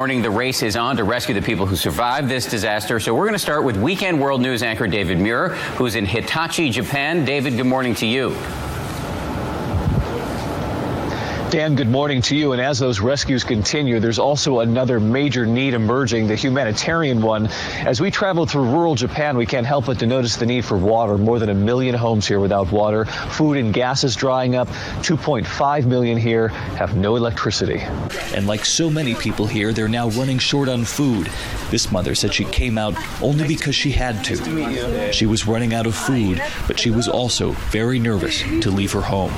Morning, the race is on to rescue the people who survived this disaster. So we're going to start with Weekend World News anchor David Muir, who's in Hitachi, Japan. David, good morning to you. Dan, good morning to you. And as those rescues continue, there's also another major need emerging, the humanitarian one. As we travel through rural Japan, we can't help but to notice the need for water. More than 1 million homes here without water. Food and gas is drying up. 2.5 million here have no electricity. And like so many people here, they're now running short on food. This mother said she came out only because she had to. She was running out of food, but she was also very nervous to leave her home.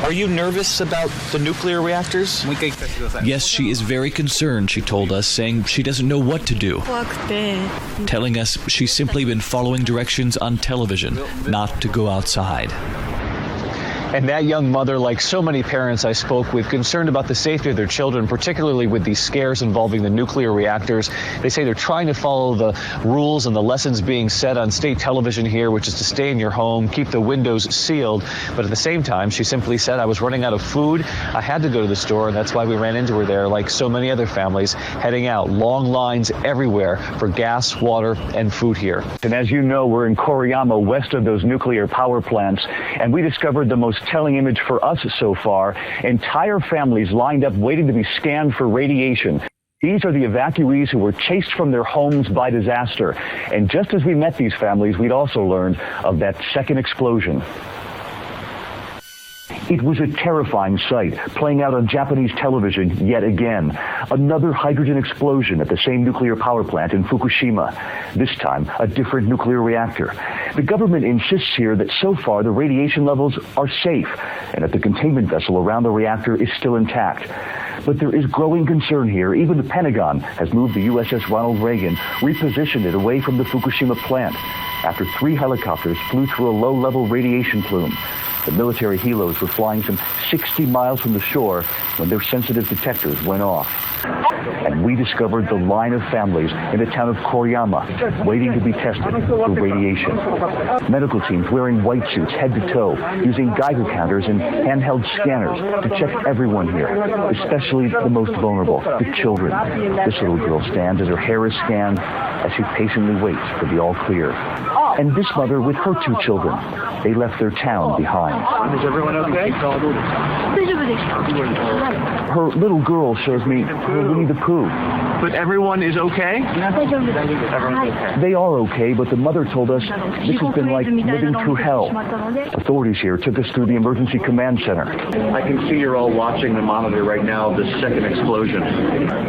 Are you nervous about the nuclear reactors? Yes, she is very concerned, she told us, saying she doesn't know what to do. Telling us she's simply been following directions on television not to go outside. And that young mother, like so many parents I spoke with, concerned about the safety of their children, particularly with these scares involving the nuclear reactors. They say they're trying to follow the rules and the lessons being said on state television here, which is to stay in your home, keep the windows sealed. But at the same time, she simply said, I was running out of food. I had to go to the store, and that's why we ran into her there, like so many other families, heading out. Long lines everywhere for gas, water, and food here. And as you know, we're in Fukushima, west of those nuclear power plants, and we discovered the most telling image for us so far. Entire families lined up waiting to be scanned for radiation. These are the evacuees who were chased from their homes by disaster. And just as we met these families, we'd also learned of that second explosion. It was a terrifying sight, playing out on Japanese television yet again. Another hydrogen explosion at the same nuclear power plant in Fukushima. This time, a different nuclear reactor. The government insists here that so far the radiation levels are safe and that the containment vessel around the reactor is still intact. But there is growing concern here. Even the Pentagon has moved the USS Ronald Reagan, repositioned it away from the Fukushima plant after 3 helicopters flew through a low-level radiation plume. The military helos were flying some 60 miles from the shore when their sensitive detectors went off. And we discovered the line of families in the town of Koriyama waiting to be tested for radiation. Medical teams wearing white suits head to toe, using Geiger counters and handheld scanners to check everyone here, especially the most vulnerable, the children. This little girl stands as her hair is scanned as she patiently waits for the all clear. And this mother with her 2 children. They left their town behind. Is everyone okay? Her little girl shows me her Winnie the Pooh. But everyone is okay? Everyone's okay. They are okay, but the mother told us this has been like living through hell. Authorities here took us through the emergency command center. I can see you're all watching the monitor right now of the second explosion.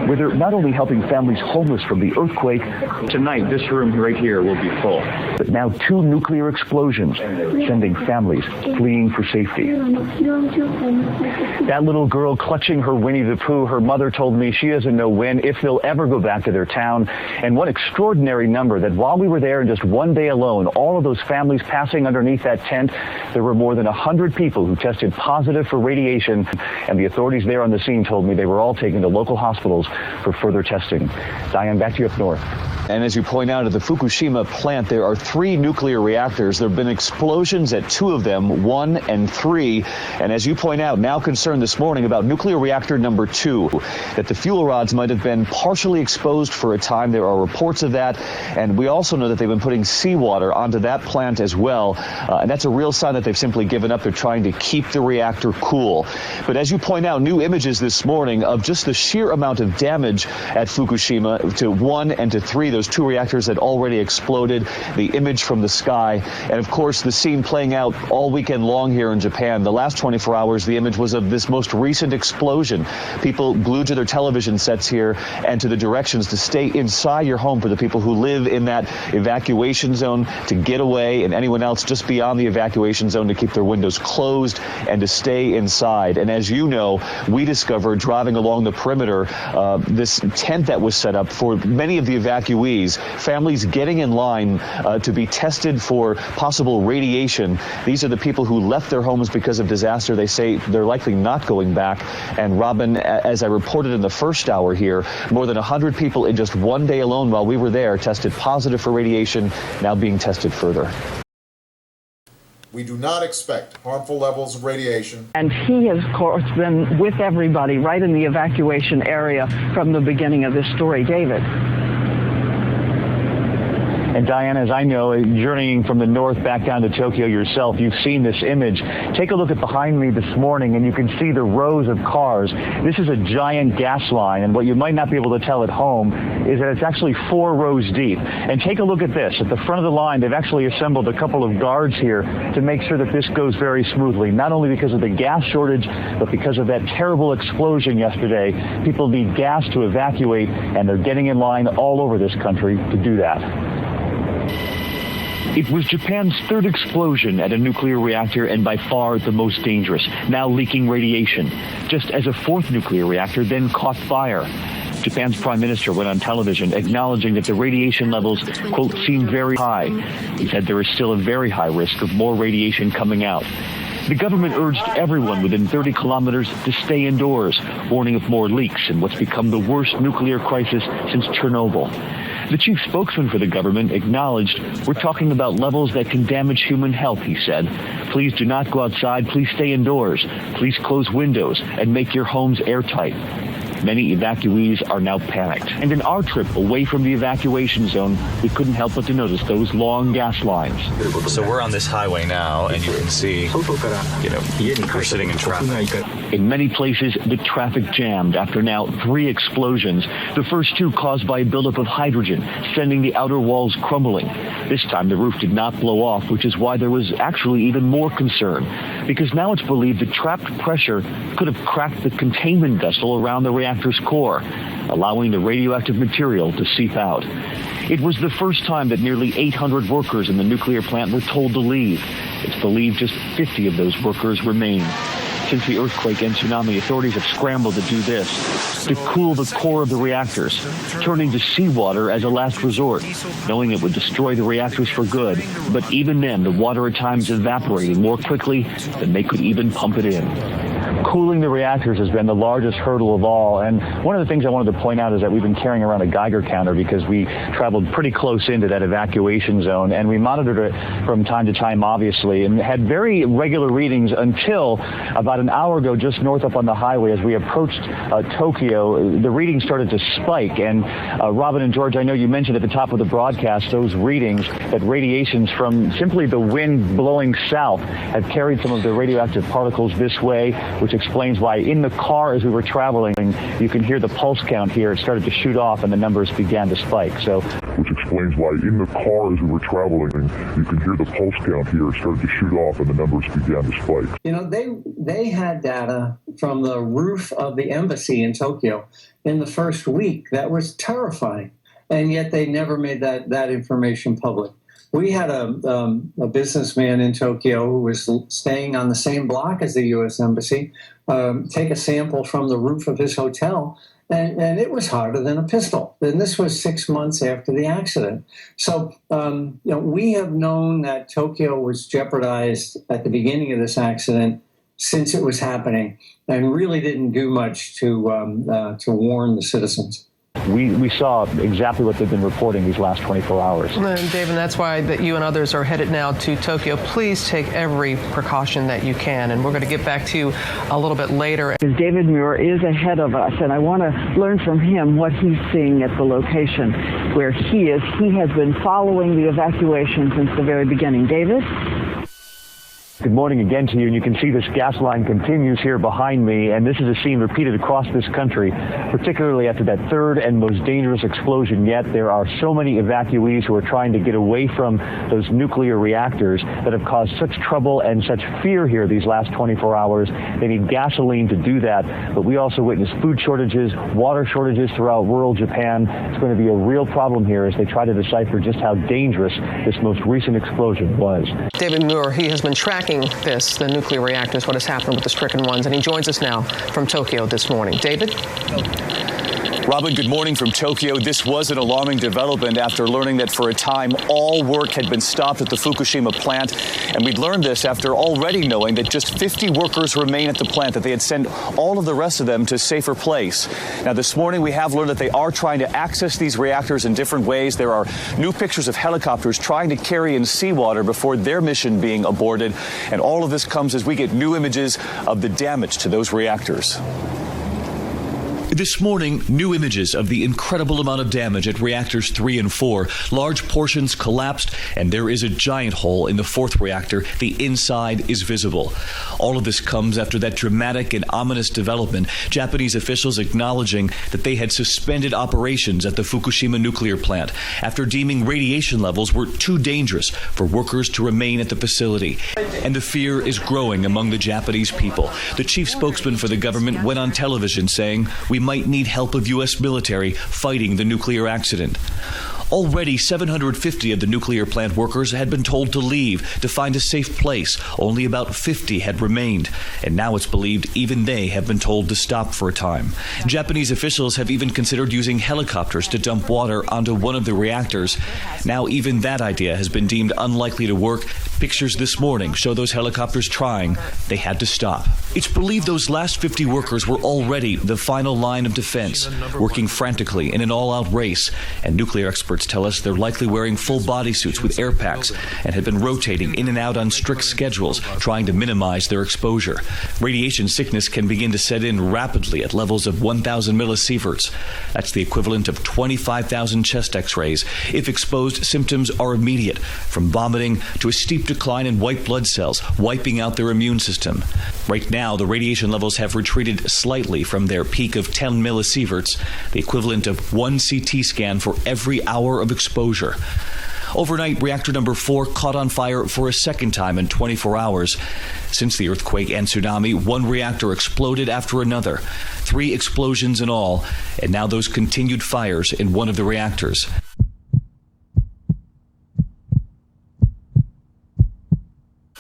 Where they're not only helping families homeless from the earthquake, Tonight, this room right here will be full. but now 2 nuclear explosions, sending families fleeing for safety. That little girl clutching her Winnie the Pooh, her mother told me she doesn't know when, if they'll ever go back to their town. And what extraordinary number that while we were there in just one day alone, all of those families passing underneath that tent, there were more than 100 people who tested positive for radiation. And the authorities there on the scene told me they were all taken to local hospitals for further testing. Diane, back to you up north. And as you point out, at the Fukushima plant, there are 3 nuclear reactors. There have been explosions at 2 of them, 1 and 3. And as you point out, now concerned this morning about nuclear reactor number 2, that the fuel rods might have been partially exposed for a time. There are reports of that. And we also know that they've been putting seawater onto that plant as well. And that's a real sign that they've simply given up. They're trying to keep the reactor cool. But as you point out, new images this morning of just the sheer amount of damage at Fukushima to 1 and to 3, those 2 reactors that already exploded, the image from the sky, and of course the scene playing out all weekend long here in Japan. The last 24 hours, the image was of this most recent explosion. People glued to their television sets here and to the directions to stay inside your home for the people who live in that evacuation zone to get away, and anyone else just beyond the evacuation zone to keep their windows closed and to stay inside. And as you know, we discovered driving along the perimeter this tent that was set up for many of the evacuees, families getting in line to be tested for possible radiation. These are the people who left their homes because of disaster. They say they're likely not going back. And Robin, as I reported in the first hour here, more than 100 people in just one day alone while we were there tested positive for radiation, now being tested further. We do not expect harmful levels of radiation. And he has, of course, been with everybody right in the evacuation area from the beginning of this story. David. And Diana, as I know, journeying from the north back down to Tokyo yourself, you've seen this image. Take a look at behind me this morning, and you can see the rows of cars. This is a giant gas line, and what you might not be able to tell at home is that it's actually 4 rows deep. And take a look at this. At the front of the line, they've actually assembled a couple of guards here to make sure that this goes very smoothly, not only because of the gas shortage, but because of that terrible explosion yesterday. People need gas to evacuate, and they're getting in line all over this country to do that. It was Japan's 3rd explosion at a nuclear reactor and by far the most dangerous, now leaking radiation, just as a 4th nuclear reactor then caught fire. Japan's prime minister went on television acknowledging that the radiation levels, quote, seem very high. He said there is still a very high risk of more radiation coming out. The government urged everyone within 30 kilometers to stay indoors, warning of more leaks in what's become the worst nuclear crisis since Chernobyl. The chief spokesman for the government acknowledged, "We're talking about levels that can damage human health," he said. "Please do not go outside. Please stay indoors. Please close windows and make your homes airtight." Many evacuees are now panicked. And in our trip away from the evacuation zone, we couldn't help but to notice those long gas lines. So we're on this highway now, and you can see, we're sitting in traffic. In many places, the traffic jammed after now 3 explosions, the first 2 caused by a buildup of hydrogen, sending the outer walls crumbling. This time, the roof did not blow off, which is why there was actually even more concern, because now it's believed the trapped pressure could have cracked the containment vessel around the reactor's core, allowing the radioactive material to seep out. It was the first time that nearly 800 workers in the nuclear plant were told to leave. It's believed just 50 of those workers remain. Since the earthquake and tsunami, authorities have scrambled to do this, to cool the core of the reactors, turning to seawater as a last resort, knowing it would destroy the reactors for good. But even then, the water at times evaporating more quickly than they could even pump it in. Cooling the reactors has been the largest hurdle of all, and one of the things I wanted to point out is that we've been carrying around a Geiger counter because we traveled pretty close into that evacuation zone, and we monitored it from time to time, obviously, and had very regular readings until about an hour ago, just north up on the highway, as we approached Tokyo, the readings started to spike. And Robin and George, I know you mentioned at the top of the broadcast those readings, that radiations from simply the wind blowing south have carried some of the radioactive particles this way, which explains why in the car as we were traveling, you can hear the pulse count here. It started to shoot off and the numbers began to spike. Which explains why in the car as we were traveling, you can hear the pulse count here. It started to shoot off and the numbers began to spike. They had data from the roof of the embassy in Tokyo in the first week that was terrifying. And yet they never made that information public. We had a businessman in Tokyo who was staying on the same block as the U.S. Embassy take a sample from the roof of his hotel, and it was harder than a pistol. And this was 6 months after the accident. So, we have known that Tokyo was jeopardized at the beginning of this accident since it was happening, and really didn't do much to warn the citizens. We saw exactly what they've been reporting these last 24 hours. And David, that's why that you and others are headed now to Tokyo. Please take every precaution that you can. And we're going to get back to you a little bit later. David Muir is ahead of us, and I want to learn from him what he's seeing at the location where he is. He has been following the evacuation since the very beginning. David? Good morning again to you, and you can see this gas line continues here behind me, and this is a scene repeated across this country, particularly after that 3rd and most dangerous explosion yet. There are so many evacuees who are trying to get away from those nuclear reactors that have caused such trouble and such fear here these last 24 hours. They need gasoline to do that, but we also witness food shortages, water shortages throughout rural Japan. It's going to be a real problem here as they try to decipher just how dangerous this most recent explosion was. David Muir, he has been tracking the nuclear reactors, what has happened with the stricken ones, and he joins us now from Tokyo this morning. David? Robin, good morning from Tokyo. This was an alarming development after learning that for a time all work had been stopped at the Fukushima plant. And we'd learned this after already knowing that just 50 workers remain at the plant, that they had sent all of the rest of them to a safer place. Now, this morning we have learned that they are trying to access these reactors in different ways. There are new pictures of helicopters trying to carry in seawater before their mission being aborted. And all of this comes as we get new images of the damage to those reactors. This morning, new images of the incredible amount of damage at reactors 3 and 4. Large portions collapsed, and there is a giant hole in the 4th reactor. The inside is visible. All of this comes after that dramatic and ominous development, Japanese officials acknowledging that they had suspended operations at the Fukushima nuclear plant after deeming radiation levels were too dangerous for workers to remain at the facility. And the fear is growing among the Japanese people. The chief spokesman for the government went on television saying, "We might need help of U.S. military fighting the nuclear accident." Already, 750 of the nuclear plant workers had been told to leave to find a safe place. Only about 50 had remained. And now it's believed even they have been told to stop for a time. Japanese officials have even considered using helicopters to dump water onto one of the reactors. Now even that idea has been deemed unlikely to work. Pictures this morning show those helicopters trying. They had to stop. It's believed those last 50 workers were already the final line of defense, working frantically in an all-out race. And nuclear experts tell us they're likely wearing full bodysuits with air packs and had been rotating in and out on strict schedules, trying to minimize their exposure. Radiation sickness can begin to set in rapidly at levels of 1,000 millisieverts. That's the equivalent of 25,000 chest x-rays. If exposed, symptoms are immediate, from vomiting to a steep decline in white blood cells, wiping out their immune system. Right now, the radiation levels have retreated slightly from their peak of 10 millisieverts, the equivalent of one CT scan for every hour of exposure. Overnight, reactor number 4 caught on fire for a second time in 24 hours. Since the earthquake and tsunami, one reactor exploded after another. 3 explosions in all, and now those continued fires in one of the reactors.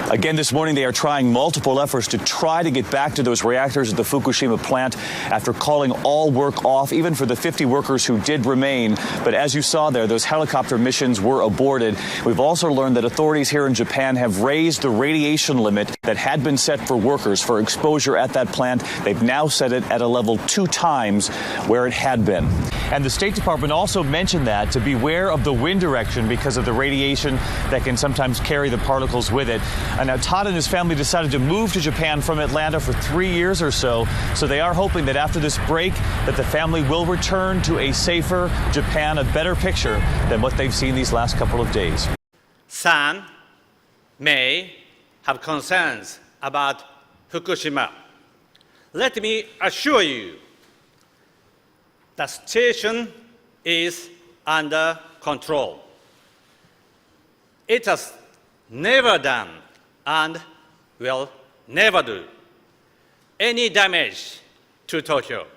Again, this morning, they are trying multiple efforts to try to get back to those reactors at the Fukushima plant after calling all work off, even for the 50 workers who did remain. But as you saw there, those helicopter missions were aborted. We've also learned that authorities here in Japan have raised the radiation limit that had been set for workers for exposure at that plant. They've now set it at a level 2 times where it had been. And the State Department also mentioned that to beware of the wind direction because of the radiation that can sometimes carry the particles with it. And now Todd and his family decided to move to Japan from Atlanta for 3 years or so. So they are hoping that after this break that the family will return to a safer Japan, a better picture than what they've seen these last couple of days. Some may have concerns about Fukushima. Let me assure you, the situation is under control. It has never done and will never do any damage to Tokyo.